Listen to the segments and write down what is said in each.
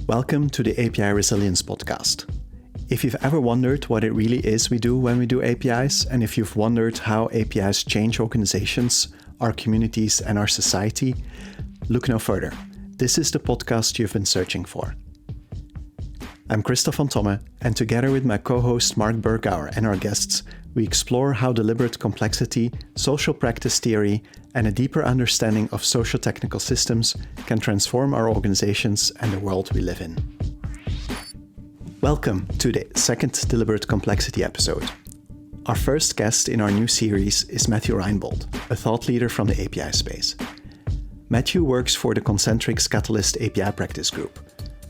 Welcome to the API Resilience Podcast. If you've ever wondered what it really is we do when we do APIs, and if you've wondered how APIs change organizations, our communities, and our society, look no further. This is the podcast you've been searching for. I'm Kristof from Tomme, and together with my co-host Marc Burgauer and our guests, we explore how deliberate complexity, social practice theory, and a deeper understanding of socio-technical systems can transform our organizations and the world we live in. Welcome to the second Deliberate Complexity episode. Our first guest in our new series is Matthew Reinbold, a thought leader from the API space. Matthew works for the Concentrix Catalyst API Practice group,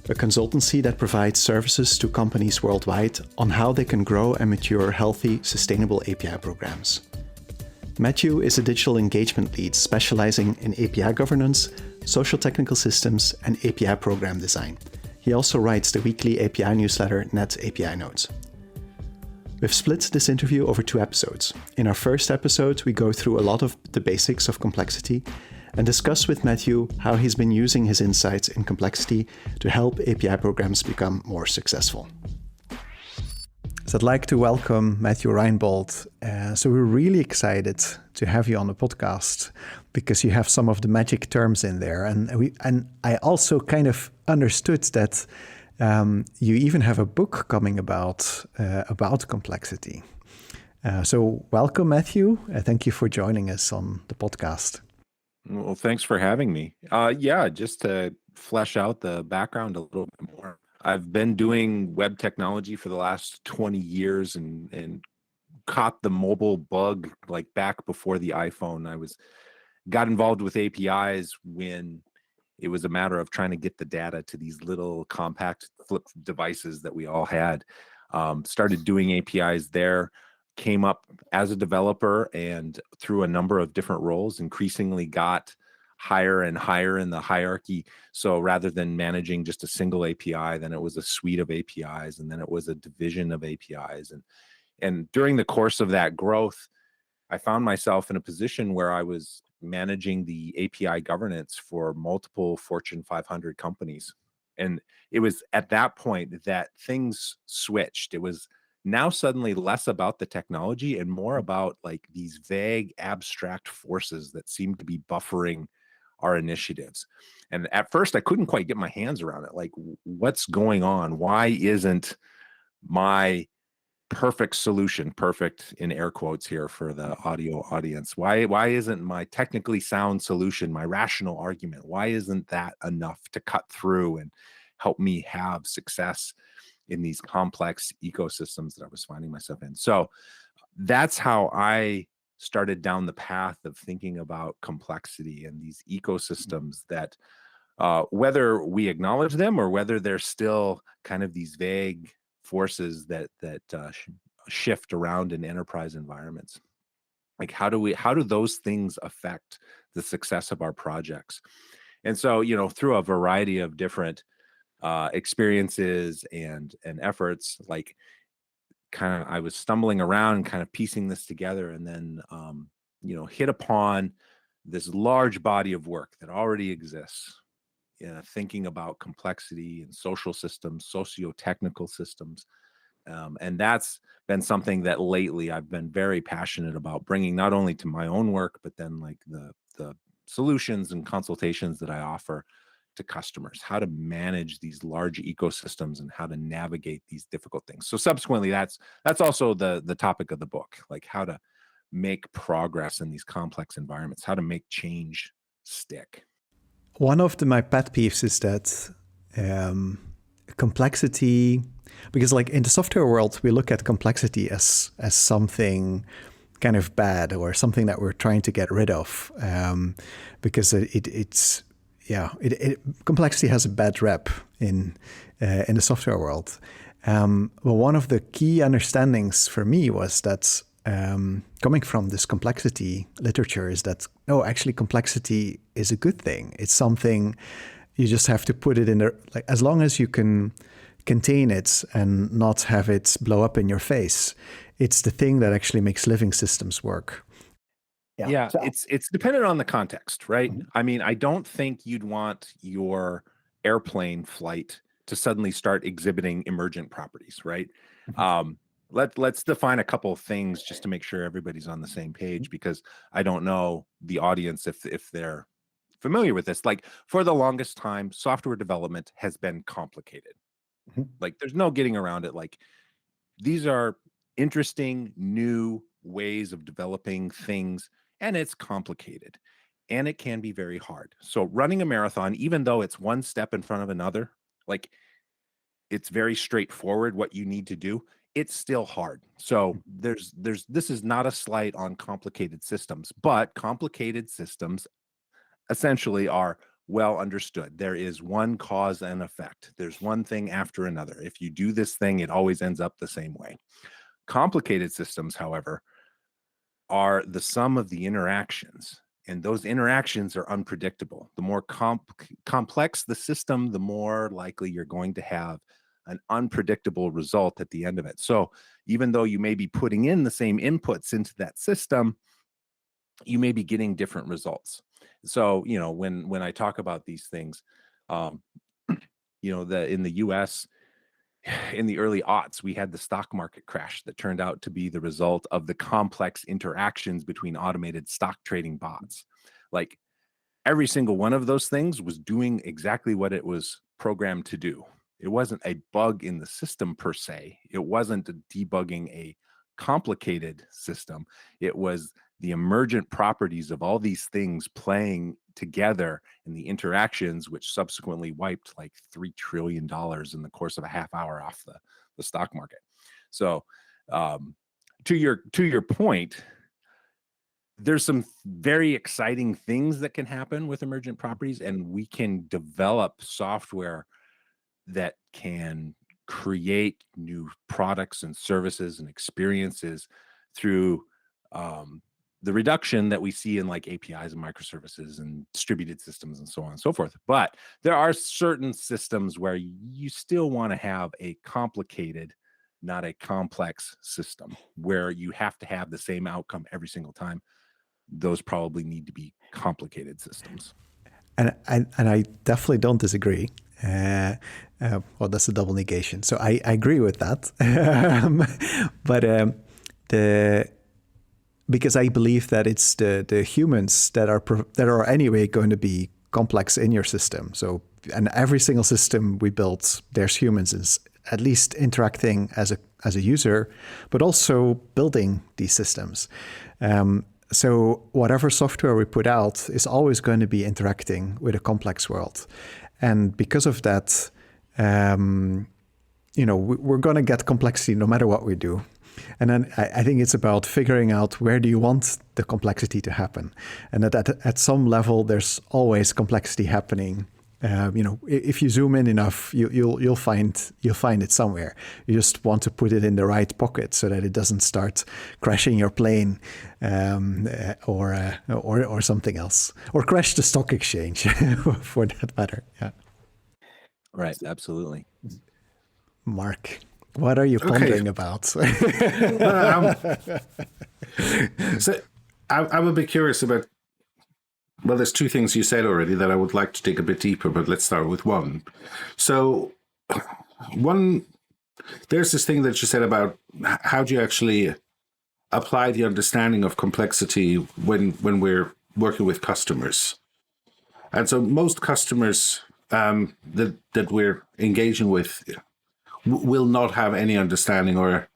a consultancy that provides services to companies worldwide on how they can grow and mature healthy, sustainable API programs. Matthew is a digital engagement lead specializing in API governance, social technical systems, and API program design. He also writes the weekly API newsletter Net API Notes. We've split this interview over 2 episodes. In our first episode, we go through a lot of the basics of complexity and discuss with Matthew how he's been using his insights in complexity to help API programs become more successful. So I'd like to welcome Matthew Reinbold. So we're really excited to have you on the podcast because you have some of the magic terms in there. And I also kind of understood that you even have a book coming about complexity. So welcome, Matthew. Thank you for joining us on the podcast. Well, thanks for having me. Just to flesh out the background a little bit more. I've been doing web technology for the last 20 years and caught the mobile bug like back before the iPhone. Got involved with APIs when it was a matter of trying to get the data to these little compact flip devices that we all had. Started doing APIs there. Came up as a developer and through a number of different roles, increasingly got higher and higher in the hierarchy. So rather than managing just a single API, then it was a suite of APIs, and then it was a division of APIs. And during the course of that growth, I found myself in a position where I was managing the API governance for multiple Fortune 500 companies. And it was at that point that things switched. It was now suddenly less about the technology and more about like these vague abstract forces that seem to be buffering our initiatives. And at first I couldn't quite get my hands around it. Like, what's going on? Why isn't my perfect solution, perfect in air quotes here for the audio audience, why isn't my technically sound solution, my rational argument, why isn't that enough to cut through and help me have success in these complex ecosystems that I was finding myself in? So that's how I started down the path of thinking about complexity and these ecosystems that whether we acknowledge them or whether they're still kind of these vague forces that shift around in enterprise environments. Like how do those things affect the success of our projects? And so, through a variety of different experiences and efforts, like kind of I was stumbling around and kind of piecing this together, and then hit upon this large body of work that already exists, thinking about complexity and social systems, socio-technical systems. And that's been something that lately I've been very passionate about bringing not only to my own work, but then like the solutions and consultations that I offer to customers, how to manage these large ecosystems and how to navigate these difficult things. So subsequently, that's also the topic of the book, like how to make progress in these complex environments, how to make change stick. One of my pet peeves is that complexity, because like in the software world, we look at complexity as something kind of bad or something that we're trying to get rid of, because complexity has a bad rep in the software world. Well, one of the key understandings for me was that coming from this complexity literature is that, no, actually complexity is a good thing. It's something you just have to put it in there, like as long as you can contain it and not have it blow up in your face. It's the thing that actually makes living systems work. Yeah, so it's dependent on the context, right? I mean, I don't think you'd want your airplane flight to suddenly start exhibiting emergent properties, right? Let's define a couple of things just to make sure everybody's on the same page, because I don't know the audience if they're familiar with this. Like, for the longest time, software development has been complicated. Like, there's no getting around it. Like, these are interesting new ways of developing things, and it's complicated, and it can be very hard. So running a marathon, even though it's one step in front of another, like, it's very straightforward what you need to do, it's still hard. So this is not a slight on complicated systems, but complicated systems essentially are well understood. There is one cause and effect. There's one thing after another. If you do this thing, it always ends up the same way. Complicated systems, however, are the sum of the interactions, and those interactions are unpredictable. The more complex the system, the more likely you're going to have an unpredictable result at the end of it. So even though you may be putting in the same inputs into that system, you may be getting different results. So, when I talk about these things, in the US, in the early aughts, we had the stock market crash that turned out to be the result of the complex interactions between automated stock trading bots. Like, every single one of those things was doing exactly what it was programmed to do. It wasn't a bug in the system per se. It wasn't debugging a complicated system. It was the emergent properties of all these things playing together in the interactions, which subsequently wiped like $3 trillion in the course of a half hour off the stock market. So to your point, there's some very exciting things that can happen with emergent properties, and we can develop software that can create new products and services and experiences through the reduction that we see in like APIs and microservices and distributed systems and so on and so forth. But there are certain systems where you still want to have a complicated, not a complex system, where you have to have the same outcome every single time. Those probably need to be complicated systems. And I definitely don't disagree. Well, that's a double negation. So I agree with that. But because I believe that it's the humans that are anyway going to be complex in your system. So, and every single system we build, there's humans at least interacting as a user, but also building these systems. So whatever software we put out is always going to be interacting with a complex world. And because of that, we're going to get complexity no matter what we do. And then I think it's about figuring out where do you want the complexity to happen. And at some level, there's always complexity happening. If you zoom in enough, you'll find it somewhere. You just want to put it in the right pocket so that it doesn't start crashing your plane, or something else, or crash the stock exchange, for that matter. Yeah. Right. Absolutely. Marc, what are you pondering about? So I would be curious about. Well, there's two things you said already that I would like to dig a bit deeper, but let's start with one. So there's this thing that you said about how do you actually apply the understanding of complexity when we're working with customers. And so most customers that we're engaging with will not have any understanding, or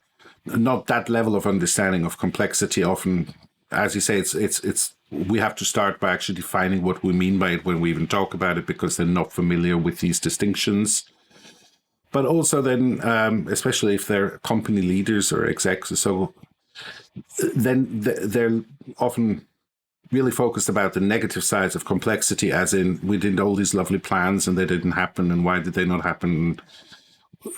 not that level of understanding of complexity. Often, as you say, it's we have to start by actually defining what we mean by it when we even talk about it, because they're not familiar with these distinctions. But also then, especially if they're company leaders or execs, so then they're often really focused about the negative sides of complexity, as in, we did all these lovely plans and they didn't happen, and why did they not happen?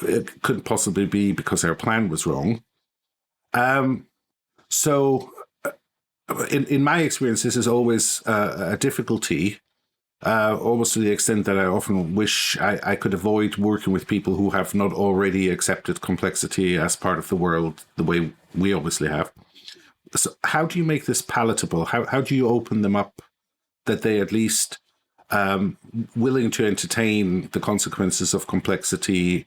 It could possibly be because our plan was wrong. So in my experience, this is always a difficulty, almost to the extent that I often wish I could avoid working with people who have not already accepted complexity as part of the world the way we obviously have. So how do you make this palatable? How do you open them up that they at least willing to entertain the consequences of complexity,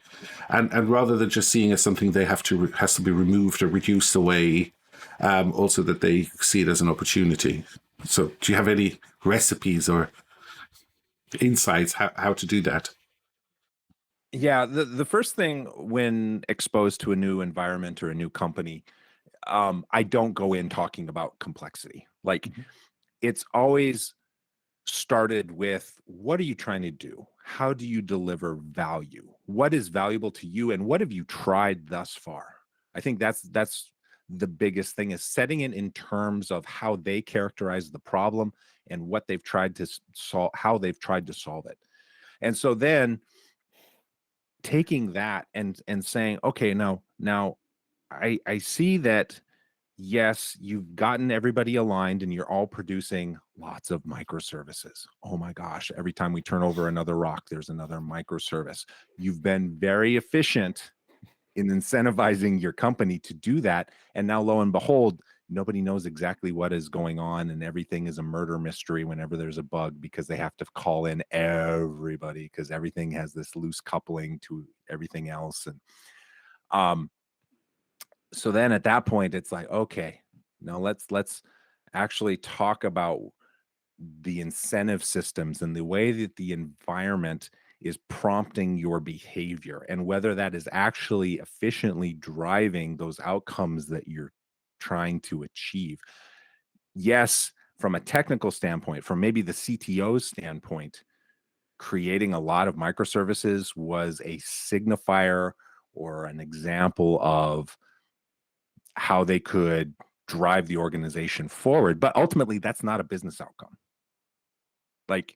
and rather than just seeing it as something they has to be removed or reduced away, also that they see it as an opportunity. So do you have any recipes or insights how to do that? Yeah, the first thing when exposed to a new environment or a new company, I don't go in talking about complexity. Like, it's always started with, what are you trying to do? How do you deliver value? What is valuable to you, and what have you tried thus far? I think that's the biggest thing, is setting it in terms of how they characterize the problem and what they've tried to solve, how they've tried to solve it. And so then taking that and saying, okay, now I see that, yes, you've gotten everybody aligned and you're all producing lots of microservices. Oh my gosh, every time we turn over another rock, there's another microservice. You've been very efficient in incentivizing your company to do that. And now, lo and behold, nobody knows exactly what is going on, and everything is a murder mystery whenever there's a bug, because they have to call in everybody, because everything has this loose coupling to everything else. And so then at that point, it's like, okay, now let's actually talk about the incentive systems and the way that the environment is prompting your behavior, and whether that is actually efficiently driving those outcomes that you're trying to achieve. Yes, from a technical standpoint, from maybe the CTO's standpoint, creating a lot of microservices was a signifier or an example of how they could drive the organization forward. But ultimately, that's not a business outcome. Like,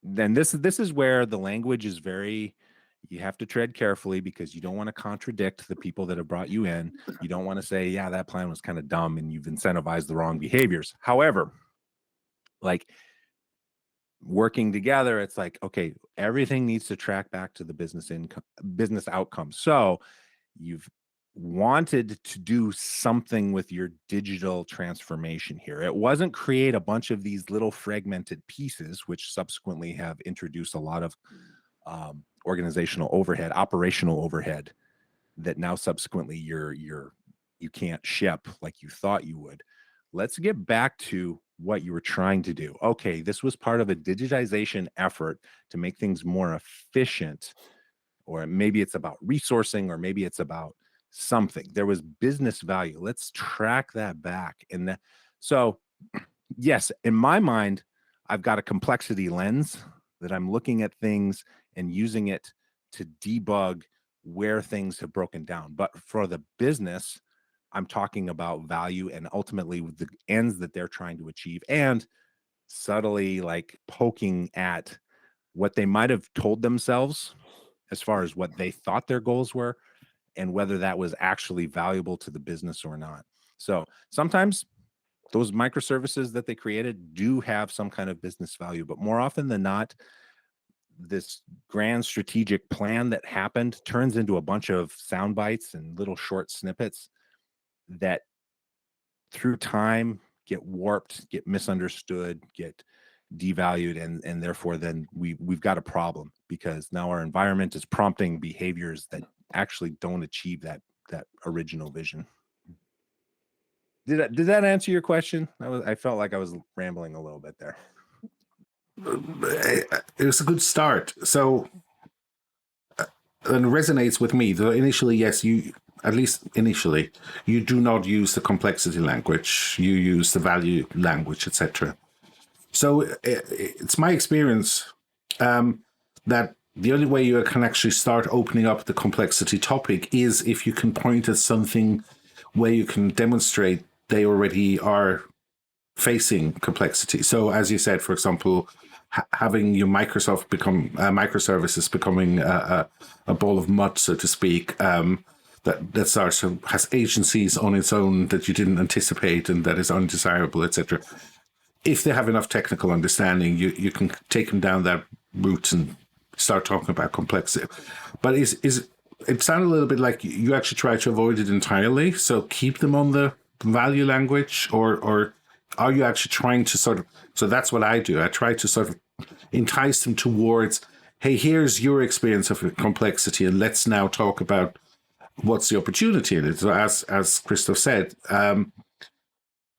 then this is where the language is very, you have to tread carefully, because you don't want to contradict the people that have brought you in. You don't want to say, yeah, that plan was kind of dumb and you've incentivized the wrong behaviors. However, like, working together, it's like, okay, everything needs to track back to the business outcome. So you've wanted to do something with your digital transformation here. It wasn't create a bunch of these little fragmented pieces, which subsequently have introduced a lot of organizational overhead, operational overhead, that now subsequently you can't ship like you thought you would. Let's get back to what you were trying to do. Okay, this was part of a digitization effort to make things more efficient, or maybe it's about resourcing, or maybe it's about something. There was business value. Let's track that back. And so, yes, in my mind, I've got a complexity lens that I'm looking at things and using it to debug where things have broken down. But for the business, I'm talking about value and ultimately the ends that they're trying to achieve, and subtly like poking at what they might have told themselves as far as what they thought their goals were, and whether that was actually valuable to the business or not. So sometimes those microservices that they created do have some kind of business value, but more often than not, this grand strategic plan that happened turns into a bunch of sound bites and little short snippets that through time get warped, get misunderstood, get devalued, and therefore then we've got a problem, because now our environment is prompting behaviors that actually don't achieve that original vision. Did that answer your question? I felt like I was rambling a little bit there. It was a good start. So and resonates with me. Though initially, yes, at least initially, you do not use the complexity language. You use the value language, etc. So it's my experience that the only way you can actually start opening up the complexity topic is if you can point at something where you can demonstrate they already are facing complexity. So as you said, for example, having your Microsoft become microservices becoming a ball of mud, so to speak, that starts to has agencies on its own that you didn't anticipate and that is undesirable, etc. If they have enough technical understanding, you can take them down that route and start talking about complexity. But it sounded a little bit like you actually try to avoid it entirely. So keep them on the value language, or Are you actually trying to sort of, so that's what I do. I try to sort of entice them towards, hey, here's your experience of complexity, and let's now talk about what's the opportunity in it. So as Kristof said,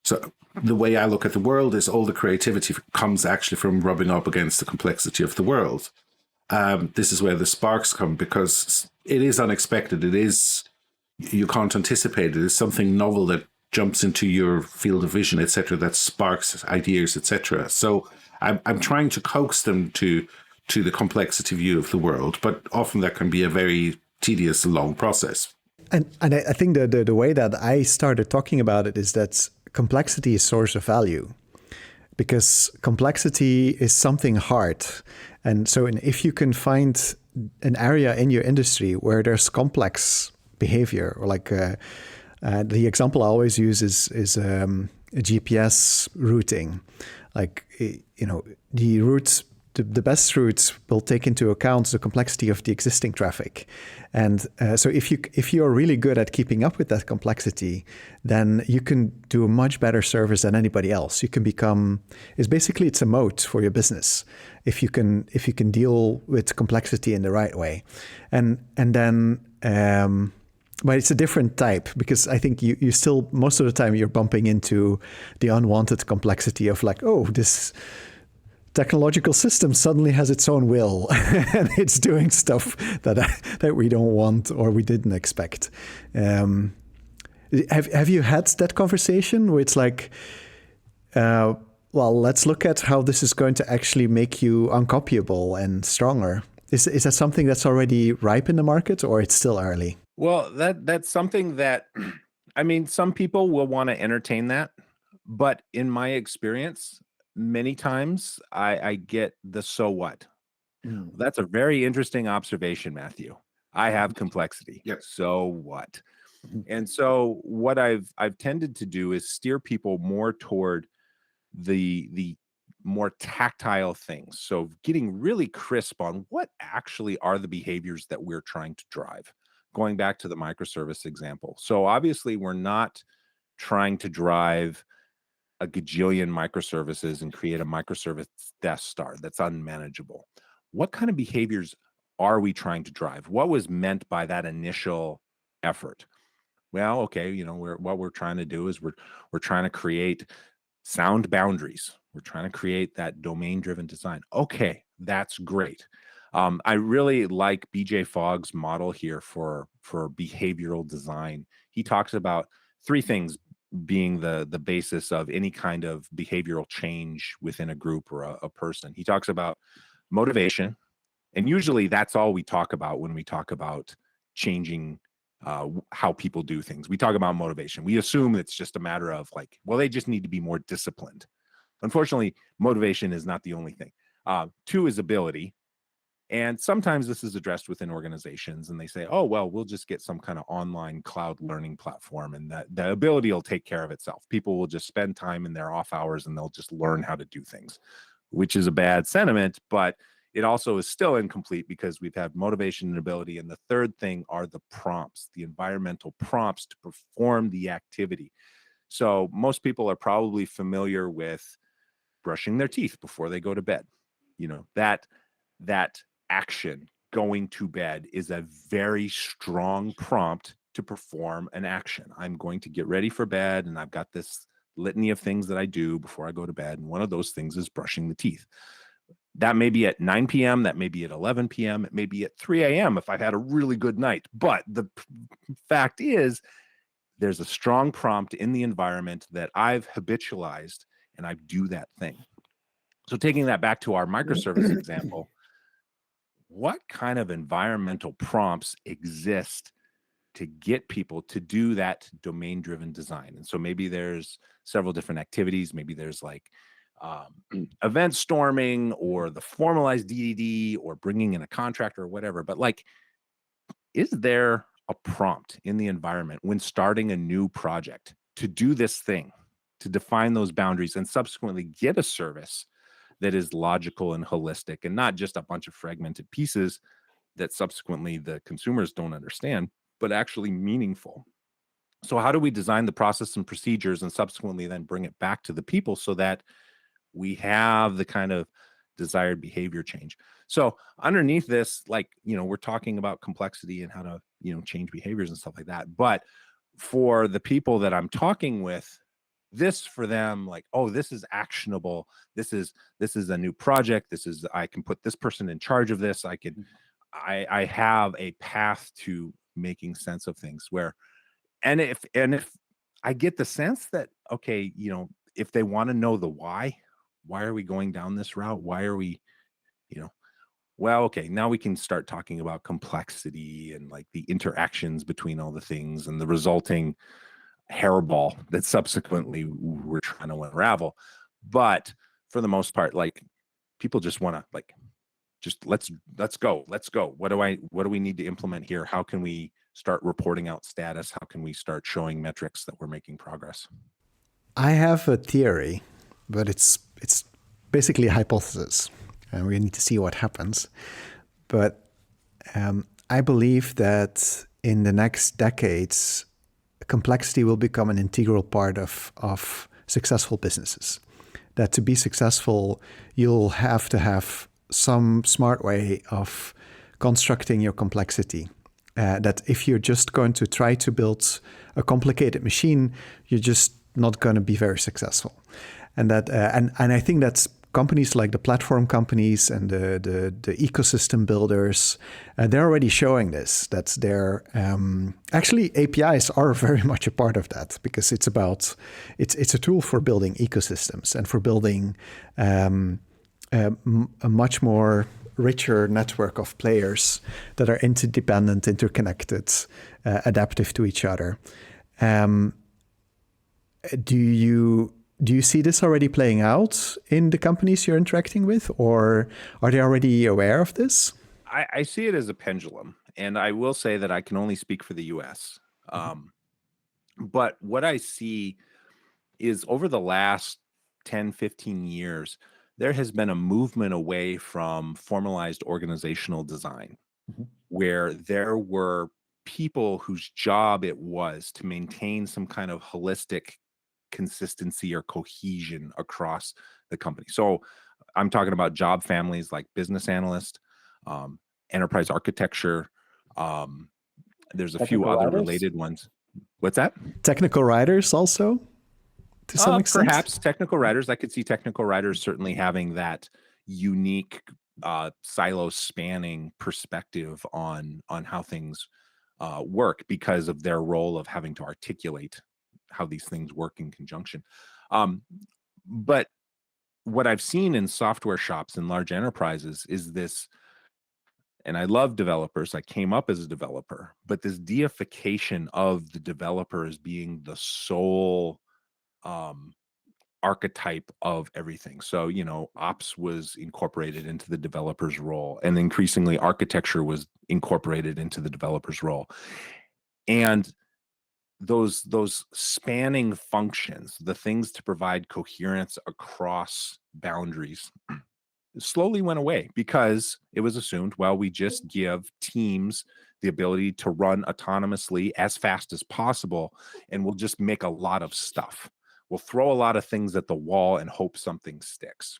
so the way I look at the world is all the creativity comes actually from rubbing up against the complexity of the world. This is where the sparks come, because it is unexpected. It is, you can't anticipate it. It's something novel that jumps into your field of vision, etc., that sparks ideas, etc. So I'm trying to coax them to the complexity view of the world, but often that can be a very tedious, long process. And I think the way that I started talking about it is that complexity is source of value, because complexity is something hard. And so if you can find an area in your industry where there's complex behavior, or like the example I always use is a GPS routing. Like, the routes, the best routes will take into account the complexity of the existing traffic. And so if you're really good at keeping up with that complexity, then you can do a much better service than anybody else. You can become, it's a moat for your business if you can deal with complexity in the right way. And then but it's a different type, because I think you still, most of the time, you're bumping into the unwanted complexity of like, oh, this technological system suddenly has its own will and it's doing stuff that we don't want or we didn't expect. Have you had that conversation where it's like, well, let's look at how this is going to actually make you uncopyable and stronger? Is that something that's already ripe in the market, or it's still early? Well, that's something that, I mean, some people will want to entertain that, but in my experience, many times I get the so what. That's a very interesting observation, Matthew. I have complexity. Yes. So what? And so what I've tended to do is steer people more toward the more tactile things. So getting really crisp on what actually are the behaviors that we're trying to drive. Going back to the microservice example. So obviously we're not trying to drive a gajillion microservices and create a microservice Death Star that's unmanageable. What kind of behaviors are we trying to drive? What was meant by that initial effort? Well, okay, what we're trying to do is we're trying to create sound boundaries. We're trying to create that domain-driven design. Okay, that's great. I really like BJ Fogg's model here for behavioral design. He talks about three things being the basis of any kind of behavioral change within a group or a person. He talks about motivation, and usually that's all we talk about when we talk about changing how people do things. We talk about motivation. We assume it's just a matter of like, well, they just need to be more disciplined. Unfortunately, motivation is not the only thing. Two is ability. And sometimes this is addressed within organizations and they say, oh, well, we'll just get some kind of online cloud learning platform and that the ability will take care of itself. People will just spend time in their off hours and they'll just learn how to do things, which is a bad sentiment, but it also is still incomplete because we've had motivation and ability. And the third thing are the prompts, the environmental prompts to perform the activity. So most people are probably familiar with brushing their teeth before they go to bed. That action, going to bed, is a very strong prompt to perform an action. I'm going to get ready for bed and I've got this litany of things that I do before I go to bed. And one of those things is brushing the teeth. That may be at 9 p.m. That may be at 11 p.m. It may be at 3 a.m. if I've had a really good night. But the fact is, there's a strong prompt in the environment that I've habitualized and I do that thing. So taking that back to our microservice example, what kind of environmental prompts exist to get people to do that domain-driven design? And so maybe there's several different activities. Maybe there's like event storming or the formalized DDD or bringing in a contractor or whatever. But like, is there a prompt in the environment when starting a new project to do this thing, to define those boundaries and subsequently get a service that is logical and holistic and not just a bunch of fragmented pieces that subsequently the consumers don't understand, but actually meaningful? So how do we design the process and procedures and subsequently then bring it back to the people so that we have the kind of desired behavior change? So underneath this, like, we're talking about complexity and how to, change behaviors and stuff like that. But for the people that I'm talking with, this for them, like, oh, this is actionable. This is a new project. I can put this person in charge of this. I have a path to making sense of things where, and if I get the sense that, okay, if they want to know the why are we going down this route? Why are we, well, okay, now we can start talking about complexity and like the interactions between all the things and the resulting hairball that subsequently we're trying to unravel. But for the most part, like, people just want to, like, just let's go. What do we need to implement here? How can we start reporting out status? How can we start showing metrics that we're making progress? I have a theory, but it's basically a hypothesis, and we need to see what happens. But I believe that in the next decades, complexity will become an integral part of successful businesses. That to be successful, you'll have to have some smart way of constructing your complexity. That if you're just going to try to build a complicated machine, you're just not going to be very successful. And that and I think that's companies like the platform companies and the ecosystem builders, they're already showing this. That's their actually APIs are very much a part of that, because it's a tool for building ecosystems and for building a much more richer network of players that are interdependent, interconnected, adaptive to each other. Do you see this already playing out in the companies you're interacting with, or are they already aware of this? I see it as a pendulum, and I will say that I can only speak for the US. But what I see is over the last 10, 15 years, there has been a movement away from formalized organizational design, where there were people whose job it was to maintain some kind of holistic consistency or cohesion across the company. So I'm talking about job families like business analyst, enterprise architecture. There's a few other related ones. What's that? Technical writers also, to some extent? Perhaps technical writers. I could see technical writers certainly having that unique silo spanning perspective on how things work because of their role of having to articulate how these things work in conjunction. But what I've seen in software shops and large enterprises is this, and I love developers. I came up as a developer, but this deification of the developer as being the sole archetype of everything. So, ops was incorporated into the developer's role, and increasingly architecture was incorporated into the developer's role. And those spanning functions, the things to provide coherence across boundaries, slowly went away because it was assumed, well, we just give teams the ability to run autonomously as fast as possible, and we'll just make a lot of stuff. We'll throw a lot of things at the wall and hope something sticks.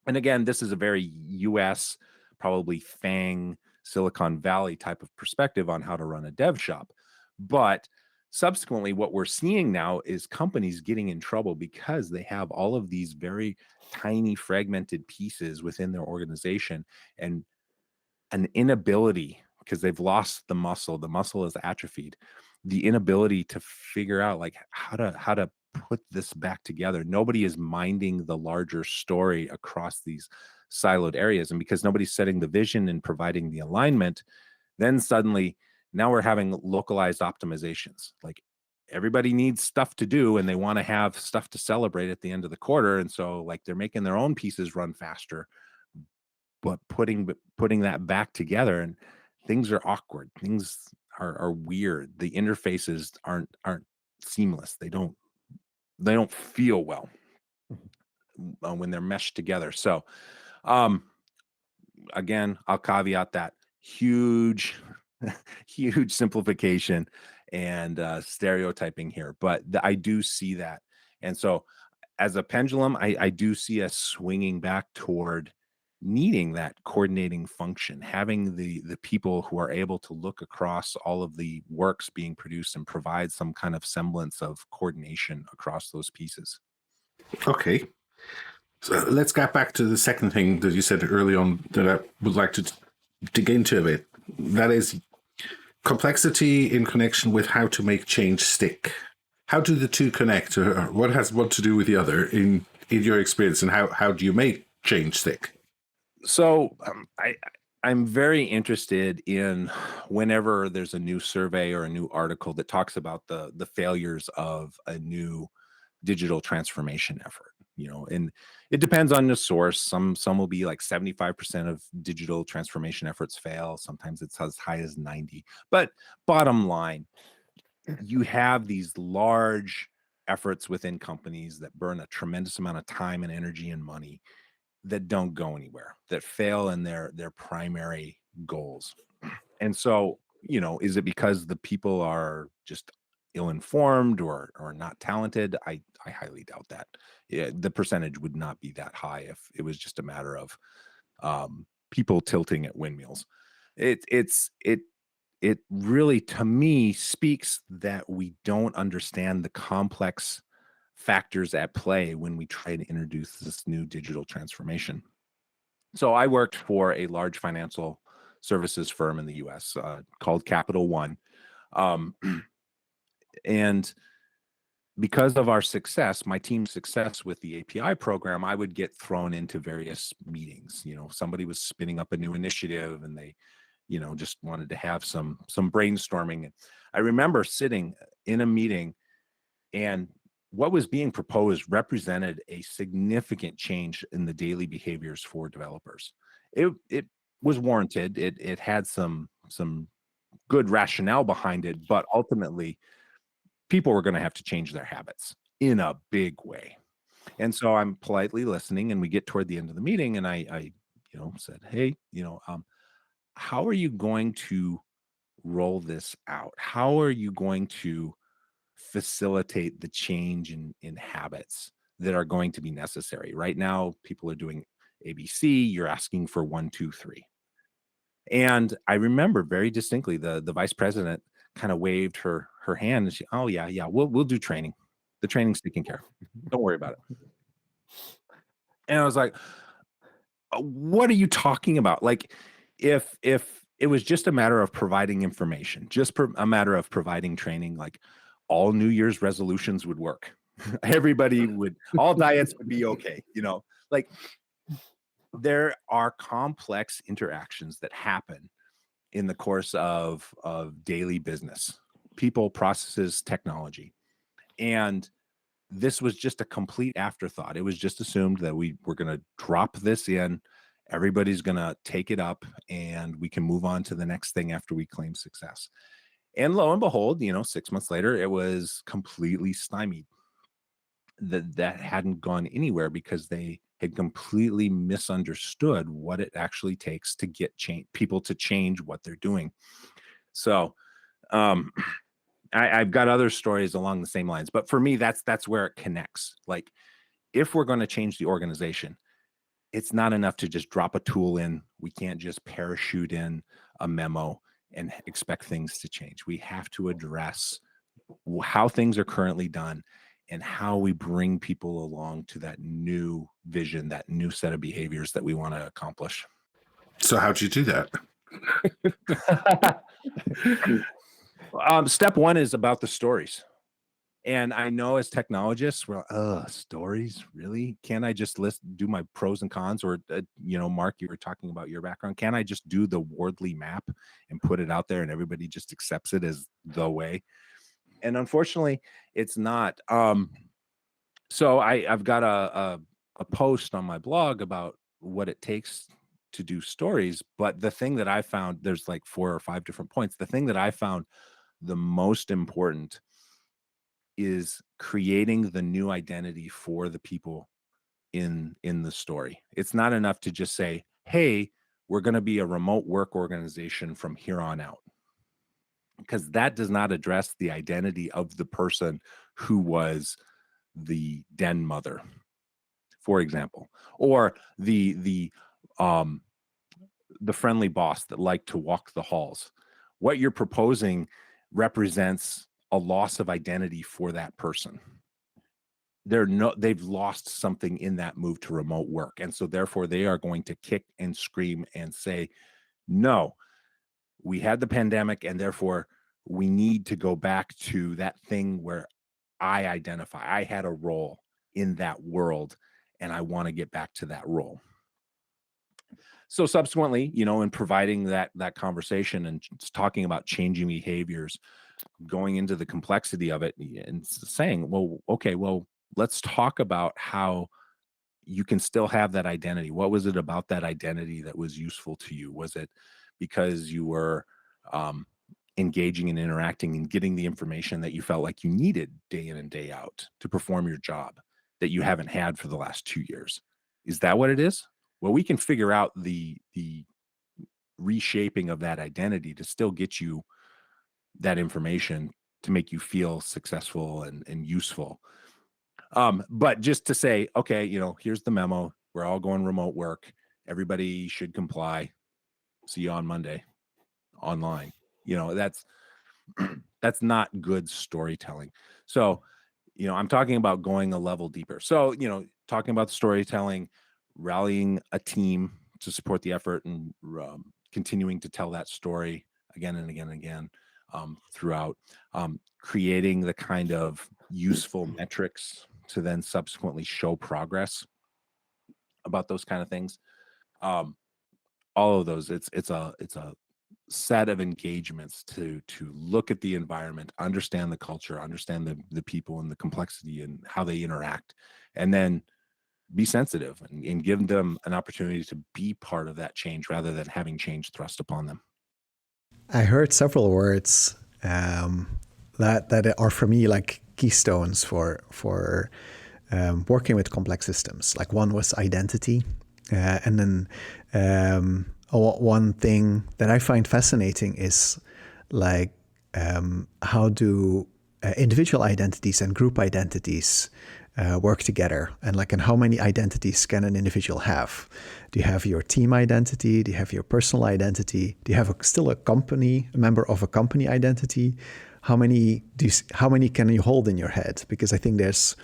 And again, this is a very US, probably FANG, Silicon Valley type of perspective on how to run a dev shop. But subsequently, what we're seeing now is companies getting in trouble because they have all of these very tiny fragmented pieces within their organization, and an inability, because they've lost the muscle is atrophied, the inability to figure out like how to put this back together. Nobody is minding the larger story across these siloed areas, and because nobody's setting the vision and providing the alignment, then suddenly now we're having localized optimizations. Like, everybody needs stuff to do and they want to have stuff to celebrate at the end of the quarter. And so like they're making their own pieces run faster, but putting that back together, and things are awkward. Things are weird. The interfaces aren't seamless. They don't feel well when they're meshed together. So again, I'll caveat that huge simplification. and stereotyping here, but I do see that. And so as a pendulum, I do see us swinging back toward needing that coordinating function, having the people who are able to look across all of the works being produced and provide some kind of semblance of coordination across those pieces. Okay. So let's get back to the second thing that you said early on that I would like to dig into a bit. That is complexity in connection with how to make change stick. How do the two connect, or what has one to do with the other in your experience, and how do you make change stick? So I'm very interested in whenever there's a new survey or a new article that talks about the failures of a new digital transformation effort, and it depends on the source. Some will be like 75% of digital transformation efforts fail. Sometimes it's as high as 90. But bottom line, you have these large efforts within companies that burn a tremendous amount of time and energy and money that don't go anywhere, that fail in their primary goals. And so, is it because the people are just ill-informed or not talented? I highly doubt that. Yeah, the percentage would not be that high if it was just a matter of people tilting at windmills. It really, to me, speaks that we don't understand the complex factors at play when we try to introduce this new digital transformation. So I worked for a large financial services firm in the US called Capital One. Um, and because of our success, my team's success with the API program, I would get thrown into various meetings. Somebody was spinning up a new initiative and they, just wanted to have some brainstorming. And I remember sitting in a meeting, and what was being proposed represented a significant change in the daily behaviors for developers. It was warranted. It had some good rationale behind it, but ultimately people were going to have to change their habits in a big way. And so I'm politely listening, and we get toward the end of the meeting, and I said, hey, how are you going to roll this out? How are you going to facilitate the change in habits that are going to be necessary? Right now, people are doing ABC. You're asking for 1, 2, 3. And I remember very distinctly the vice president kind of waved her hand, and she, oh yeah, we'll do training. The training's taken care of. Don't worry about it. And I was like, what are you talking about? Like, if it was just a matter of providing information, just a matter of providing training, like all New Year's resolutions would work. Everybody all diets would be okay. Like there are complex interactions that happen in the course of daily business, people, processes, technology. And this was just a complete afterthought. It was just assumed that we were going to drop this in, everybody's going to take it up, and we can move on to the next thing after we claim success. And lo and behold, 6 months later, it was completely stymied. That hadn't gone anywhere because they had completely misunderstood what it actually takes to get people to change what they're doing. So I've got other stories along the same lines, but for me, that's where it connects. Like, if we're going to change the organization, it's not enough to just drop a tool in. We can't just parachute in a memo and expect things to change. We have to address how things are currently done and how we bring people along to that new vision, that new set of behaviors that we want to accomplish. So how'd you do that? Step one is about the stories. And I know as technologists, we're like, stories, really? Can't I just do my pros and cons? Or, Marc, you were talking about your background. Can I just do the Wardley map and put it out there and everybody just accepts it as the way? And unfortunately, it's not. So I've got a post on my blog about what it takes to do stories. But the thing that I found, there's like 4 or 5 different points. The thing that I found the most important is creating the new identity for the people in the story. It's not enough to just say, hey, we're going to be a remote work organization from here on out. because that does not address the identity of the person who was the den mother, for example, or the friendly boss that liked to walk the halls. What you're proposing represents a loss of identity for that person. They've lost something in that move to remote work. And so therefore they are going to kick and scream and say, no, we had the pandemic and therefore we need to go back to that thing where I identify. I had a role in that world and I want to get back to that role. So subsequently, in providing that conversation and talking about changing behaviors, going into the complexity of it and saying, well, okay, well, let's talk about how you can still have that identity. What was it about that identity that was useful to you? Was it because you were engaging and interacting and getting the information that you felt like you needed day in and day out to perform your job that you haven't had for the last 2 years? Is that what it is? Well, we can figure out the reshaping of that identity to still get you that information to make you feel successful and useful. But just to say, okay, here's the memo. We're all going remote work. Everybody should comply. See you on Monday online. That's not good storytelling. So, I'm talking about going a level deeper. So, talking about the storytelling, rallying a team to support the effort and continuing to tell that story again and again and again throughout, creating the kind of useful metrics to then subsequently show progress about those kind of things. All of those, it's a set of engagements to look at the environment, understand the culture, understand the people and the complexity and how they interact, and then be sensitive and give them an opportunity to be part of that change rather than having change thrust upon them. I heard several words that are for me like keystones for working with complex systems. Like one was identity, and then one thing that I find fascinating is like how do individual identities and group identities work together, and how many identities can an individual have? Do you have your team identity? Do you have your personal identity? Do you have still a member of a company identity? How many can you hold in your head? Because I think there's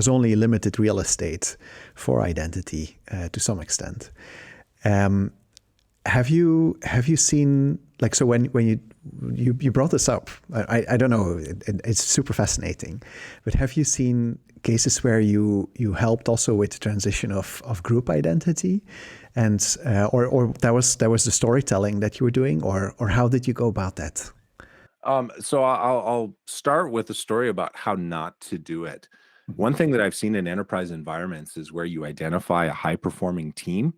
only limited real estate for identity to some extent. Have you seen, like, so when you brought this up, I don't know, it's super fascinating, but have you seen cases where you helped also with the transition of group identity, and or that was the storytelling that you were doing, or how did you go about that? So I'll start with a story about how not to do it. One thing that I've seen in enterprise environments is where you identify a high-performing team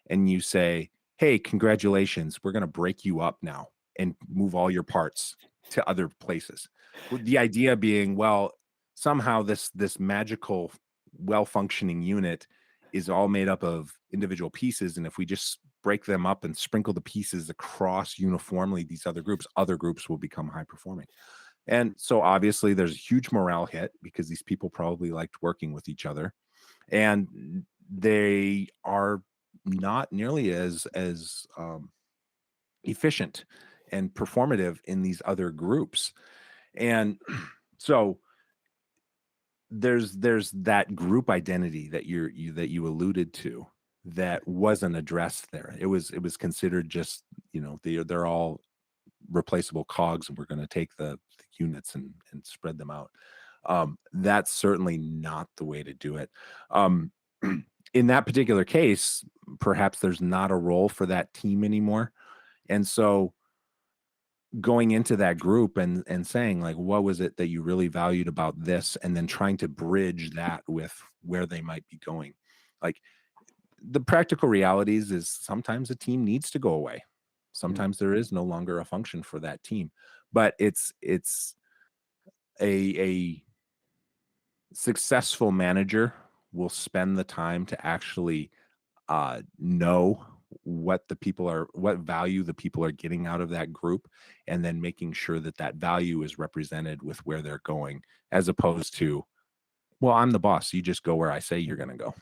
and you say, hey, congratulations, we're going to break you up now and move all your parts to other places. With the idea being, well, somehow this magical, well-functioning unit is all made up of individual pieces, and if we just break them up and sprinkle the pieces across uniformly these other groups will become high-performing. And so obviously there's a huge morale hit because these people probably liked working with each other, and they are not nearly as efficient and performative in these other groups. And so there's that group identity that you alluded to that wasn't addressed there. It was considered just, they're all replaceable cogs and we're going to take the units and spread them out. That's certainly not the way to do it. In that particular case, perhaps there's not a role for that team anymore. And so going into that group and saying, like, what was it that you really valued about this? And then trying to bridge that with where they might be going. Like, the practical realities is sometimes a team needs to go away. Sometimes there is no longer a function for that team, but it's a successful manager will spend the time to actually know what value the people are getting out of that group, and then making sure that that value is represented with where they're going, as opposed to, well, I'm the boss, you just go where I say you're going to go.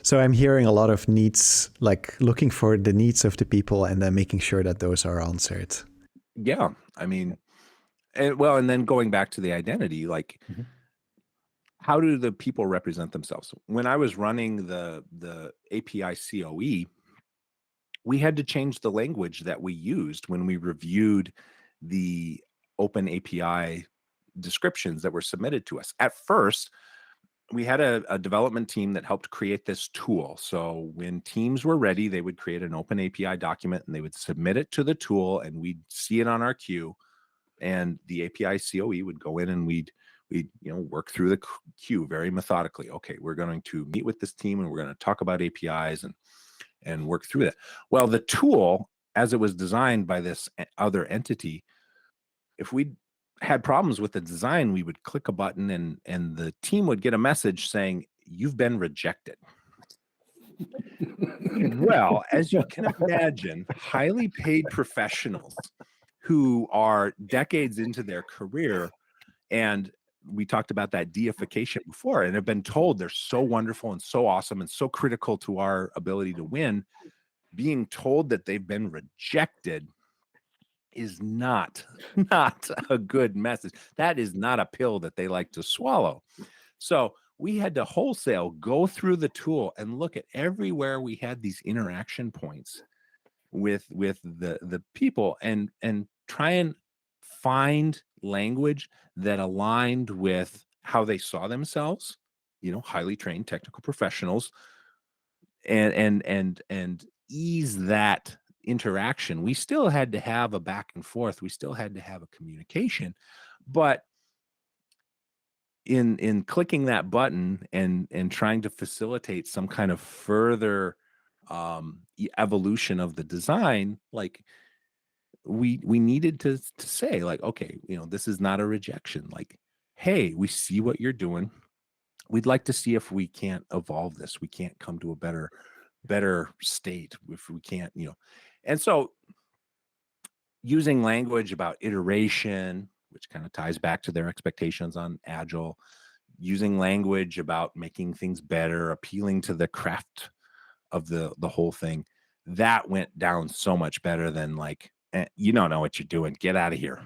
So I'm hearing a lot of needs, like looking for the needs of the people and then making sure that those are answered. Yeah. I mean, and then going back to the identity, like, how do the people represent themselves? When I was running the API COE, we had to change the language that we used when we reviewed the open API descriptions that were submitted to us. At first, we had a development team that helped create this tool. So when teams were ready, they would create an open API document and they would submit it to the tool, and we'd see it on our queue. And the API COE would go in and we'd work through the queue very methodically. Okay, we're going to meet with this team and we're going to talk about APIs and work through that. Well, the tool, as it was designed by this other entity, if we had problems with the design, we would click a button and the team would get a message saying, "You've been rejected." Well, as you can imagine, highly paid professionals who are decades into their career, and we talked about that deification before, and have been told they're so wonderful and so awesome and so critical to our ability to win, being told that they've been rejected is not a good message. That is not a pill that they like to swallow. So we had to wholesale go through the tool and look at everywhere we had these interaction points with the people and try and find language that aligned with how they saw themselves, highly trained technical professionals, and ease that interaction. We still had to have a back and forth. We still had to have a communication, but in clicking that button and trying to facilitate some kind of further evolution of the design, like we needed to say, like, okay, this is not a rejection. Like, hey, we see what you're doing. We'd like to see if we can't evolve this. We can't come to a better state if we can't, and so using language about iteration, which kind of ties back to their expectations on Agile, using language about making things better, appealing to the craft of the whole thing, that went down so much better than like, you don't know what you're doing, get out of here.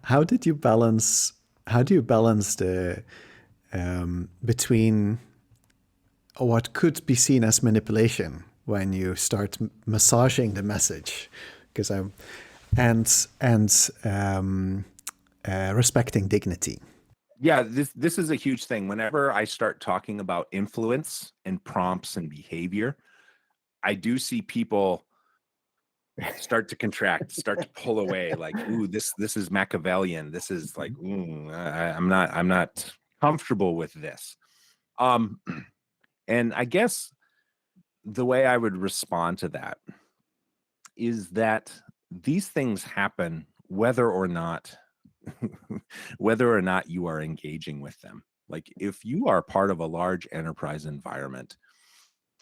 How do you balance the between what could be seen as manipulation when you start massaging the message, because respecting dignity? Yeah, this is a huge thing. Whenever I start talking about influence and prompts and behavior, I do see people start to contract, start to pull away, like, ooh, this is Machiavellian. This is like, I'm not comfortable with this. And I guess the way I would respond to that is that these things happen whether or not you are engaging with them. Like, if you are part of a large enterprise environment,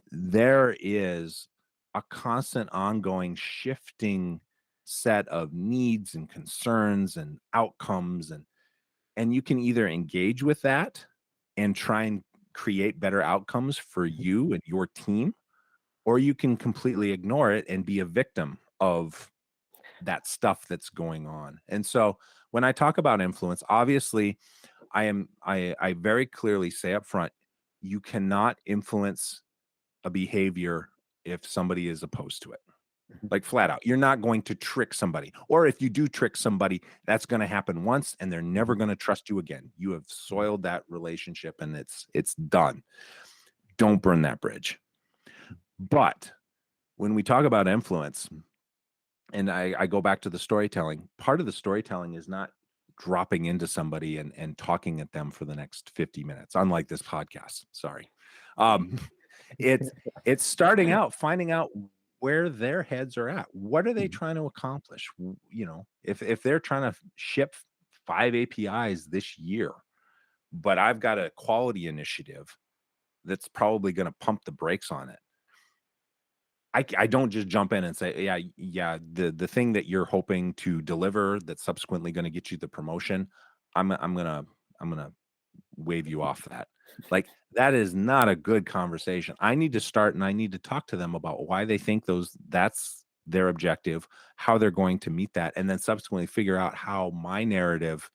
there is a constant ongoing shifting set of needs and concerns and outcomes, and you can either engage with that and try and create better outcomes for you and your team, or you can completely ignore it and be a victim of that stuff that's going on. And so when I talk about influence, obviously I very clearly say up front, you cannot influence a behavior if somebody is opposed to it. Like, flat out, you're not going to trick somebody. Or if you do trick somebody, that's going to happen once and they're never going to trust you again. You have soiled that relationship and it's done. Don't burn that bridge. But when we talk about influence, and I go back to the storytelling, part of the storytelling is not dropping into somebody and talking at them for the next 50 minutes, unlike this podcast. Sorry. It's starting out, finding out where their heads are at. What are they trying to accomplish? If they're trying to ship 5 APIs this year, but I've got a quality initiative that's probably going to pump the brakes on it, I don't just jump in and say, yeah, the thing that you're hoping to deliver that's subsequently going to get you the promotion, I'm gonna wave you off that. Like, that is not a good conversation. I need to start and I need to talk to them about why they think that's their objective, how they're going to meet that, and then subsequently figure out how my narrative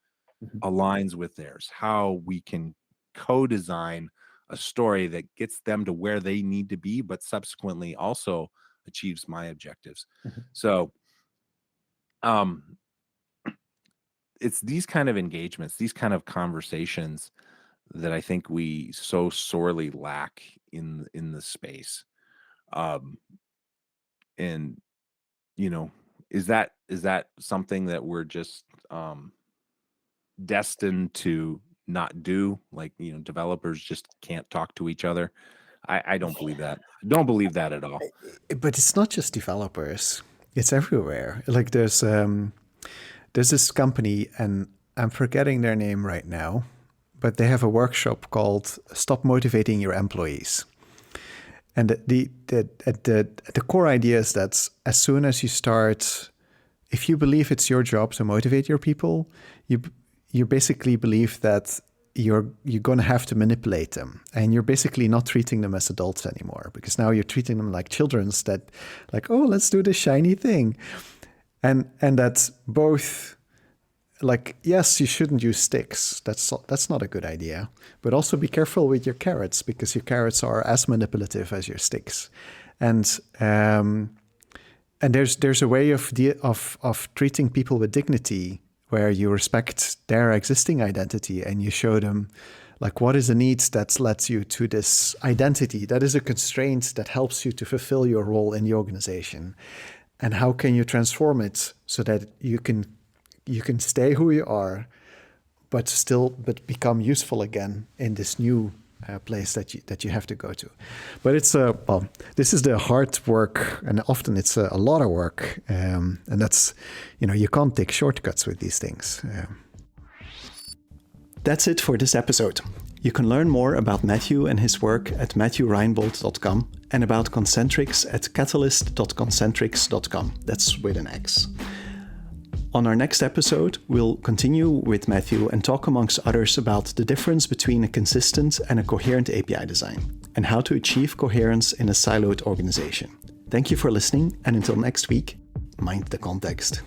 aligns with theirs, how we can co-design a story that gets them to where they need to be, but subsequently also achieves my objectives. So it's these kind of engagements, these kind of conversations that I think we so sorely lack in the space. And is that something that we're just destined to not do? Like, developers just can't talk to each other. I don't believe that. I don't believe that at all. But it's not just developers. It's everywhere. Like there's this company, and I'm forgetting their name right now, but they have a workshop called Stop Motivating Your Employees. And the core idea is that as soon as you start, if you believe it's your job to motivate your people, you basically believe that you're going to have to manipulate them, and you're basically not treating them as adults anymore, because now you're treating them like children's that, like, oh, let's do this shiny thing. And that's both, like, yes, you shouldn't use sticks. That's not a good idea. But also be careful with your carrots, because your carrots are as manipulative as your sticks. And there's a way of treating people with dignity, where you respect their existing identity and you show them, like, what is the need that lets you to this identity that is a constraint that helps you to fulfill your role in the organization, and how can you transform it so that you can stay who you are, but become useful again in this new place that you have to go to. But it's this is the hard work, and often it's a lot of work, and that's, you can't take shortcuts with these things. That's it for this episode. You can learn more about Matthew and his work at matthewreinbold.com, and about Concentrix at catalyst.concentrix.com. That's with an X. On our next episode, we'll continue with Matthew and talk, amongst others, about the difference between a consistent and a coherent API design, and how to achieve coherence in a siloed organization. Thank you for listening, and until next week, mind the context.